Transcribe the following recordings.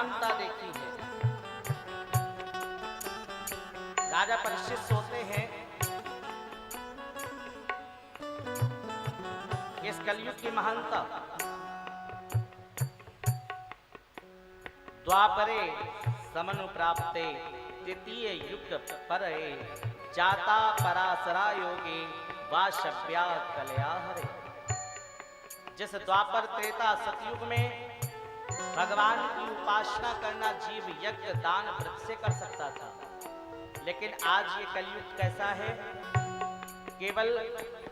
महानता देखी है। राजा परीक्षित सोचते हैं इस कलयुग की महानता द्वापरे समनु प्राप्ते तृतीय युग परे जाता परासरा योगे वाशव्या कलया हरे। जिस द्वापर त्रेता सतयुग में भगवान की उपासना करना जीव यज्ञ दान व्रत से कर सकता था, लेकिन आज ये कलयुग कैसा है? केवल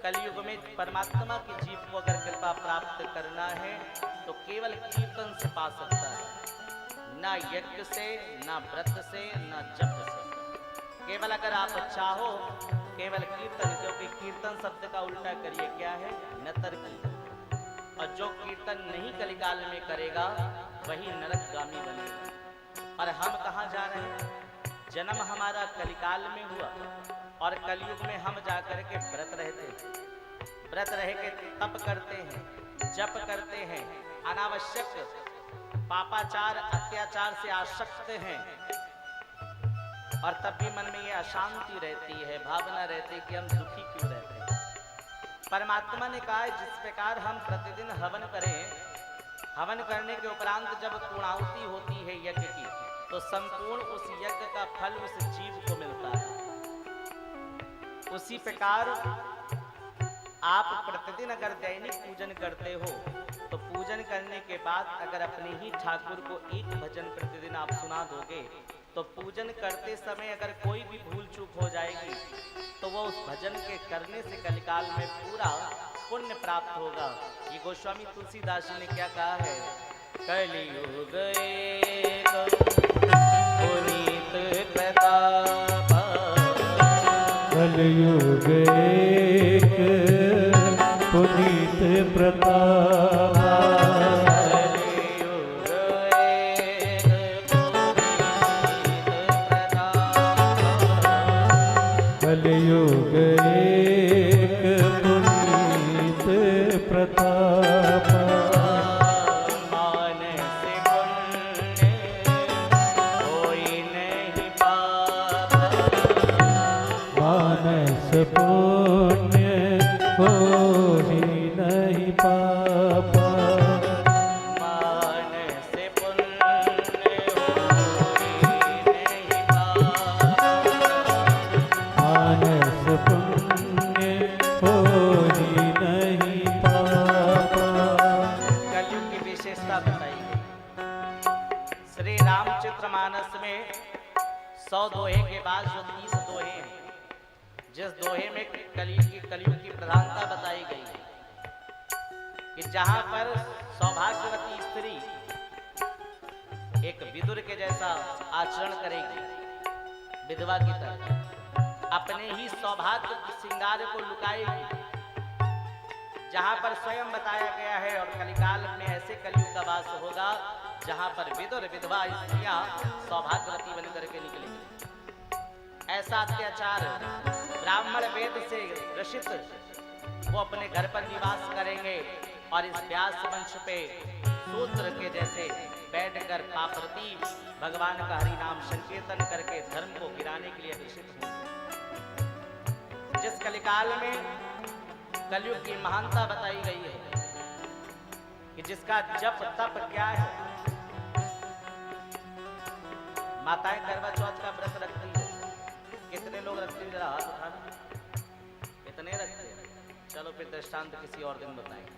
कलयुग में परमात्मा के जीव को अगर कृपा प्राप्त करना है तो केवल कीर्तन से पा सकता है, ना यज्ञ से, ना व्रत से, ना जप से। केवल अगर आप चाहो केवल कीर्तन, क्योंकि कीर्तन शब्द का उल्टा करिए क्या है? नतर कीर्तन। और जो कीर्तन नहीं कलिकाल में करेगा वही नरकगामी बनेगा। और हम कहाँ जा रहे हैं? जन्म हमारा कलिकाल में हुआ और कलयुग में हम जाकर के व्रत रहते हैं, व्रत रह के तप करते हैं, जप करते हैं, अनावश्यक पापाचार अत्याचार से आसक्त हैं, और तब भी मन में ये अशांति रहती है, भावना रहती है कि हम दुखी क्यों रहते हैं। परमात्मा ने कहा है जिस प्रकार हम प्रतिदिन हवन करें, हवन करने के उपरांत जब पूर्णाहुति होती है यज्ञ की, तो संपूर्ण उस यज्ञ का फल उस जीव को मिलता है। उसी प्रकार आप प्रतिदिन अगर दैनिक पूजन करते हो तो पूजन करने के बाद अगर अपने ही ठाकुर को एक भजन प्रतिदिन आप सुना दोगे तो पूजन करते समय अगर कोई भी भूल चूक हो जाएगी तो वो उस भजन के करने से कलिकाल में पूरा पुण्य प्राप्त होगा। ये गोस्वामी तुलसीदास जी ने क्या कहा है? कलियुग पुनीत प्रताप, कलियुग पुनीत प्रताप, कलियुग पुनीत प्रताप। मानस पुण्य कोई नहीं पाप, मानस पुण्य कोई नहीं पापा, मानस पुण्य कोई नहीं पाप, मानस पुण्य कोई नहीं पापा। कलयुग की विशेषता बताई गई। श्री रामचरितमानस में 100 दोहे के बाद जो 30 दोहे हैं, जिस दोहे में कलयुग की प्रधानता बताई गई है कि जहां पर सौभाग्यवती स्त्री एक विदुर के जैसा आचरण करेगी, विधवा की तरह अपने ही सौभाग्य श्रृंगार को लुकाएगी, जहां पर स्वयं बताया गया है। और कलिकाल में ऐसे कलयुग का वास होगा जहां पर विदुर विधवा स्त्रियां सौभाग्यवती बनकर के निकलेंगी। ऐसा अत्याचार ब्राह्मण वेद से रचित वो अपने घर पर निवास करेंगे और इस व्यास वंश पे सूत्र के जैसे बैठकर पापरती भगवान का हरि नाम संकीर्तन करके धर्म को गिराने के लिए विकसित होंगे। जिस कलिकाल में कलयुग की महानता बताई गई है कि जिसका जप तप क्या है। माताएं करवा चौथ का व्रत रखती है, कितने लोग रखते हैं? जरा हाथ उठाना। कितने रखते हैं? चलो फिर दृष्टांत किसी और दिन बताएंगे।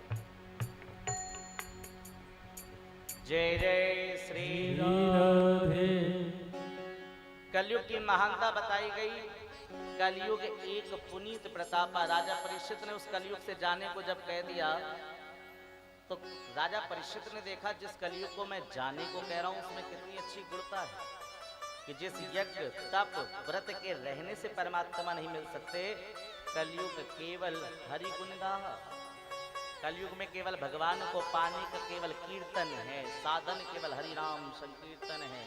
जय जय श्री राधे। कलयुग की महानता बताई गई। कलयुग एक पुनीत प्रतापा। राजा परीक्षित ने उस कलयुग से जाने को जब कह दिया तो राजा परीक्षित ने देखा जिस कलयुग को मैं जाने को कह रहा हूं उसमें कितनी अच्छी गुणता है कि जिस यज्ञ तप व्रत के रहने से परमात्मा नहीं मिल सकते। कलयुग केवल हरि गुण गाहा। कलयुग में केवल भगवान को पाने का केवल कीर्तन है, साधन केवल हरि नाम संकीर्तन है।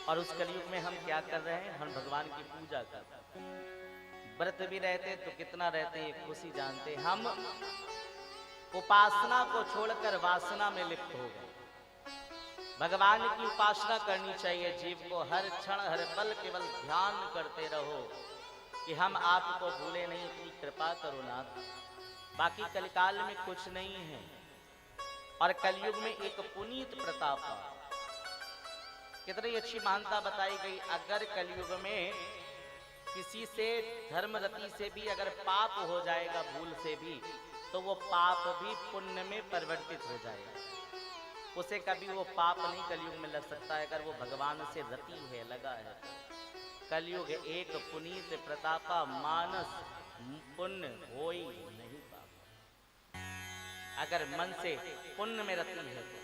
और उस कलयुग में हम क्या कर रहे हैं? हम भगवान की पूजा कर रहे हैं। व्रत भी रहते तो कितना रहते ये खुशी जानते। हम उपासना को छोड़कर वासना में लिप्त हो गए। भगवान की उपासना करनी चाहिए। जीव को हर क्षण हर पल केवल ध्यान करते रहो कि हम आपको भूले नहीं, इतनी कृपा करो नाथ। बाकी कलिकाल में कुछ नहीं है। और कलयुग में एक पुनीत प्रताप, कितनी अच्छी मान्यता बताई गई। अगर कलयुग में किसी से धर्मरति से भी अगर पाप हो जाएगा भूल से भी, तो वो पाप भी पुण्य में परिवर्तित हो जाएगा। उसे कभी वो पाप नहीं कलयुग में लग सकता है, अगर वो भगवान से रति है, लगा है। कलयुग एक पुनीत प्रतापा, मानस पुण्य होई नहीं पाप। अगर मन से पुण्य में रति है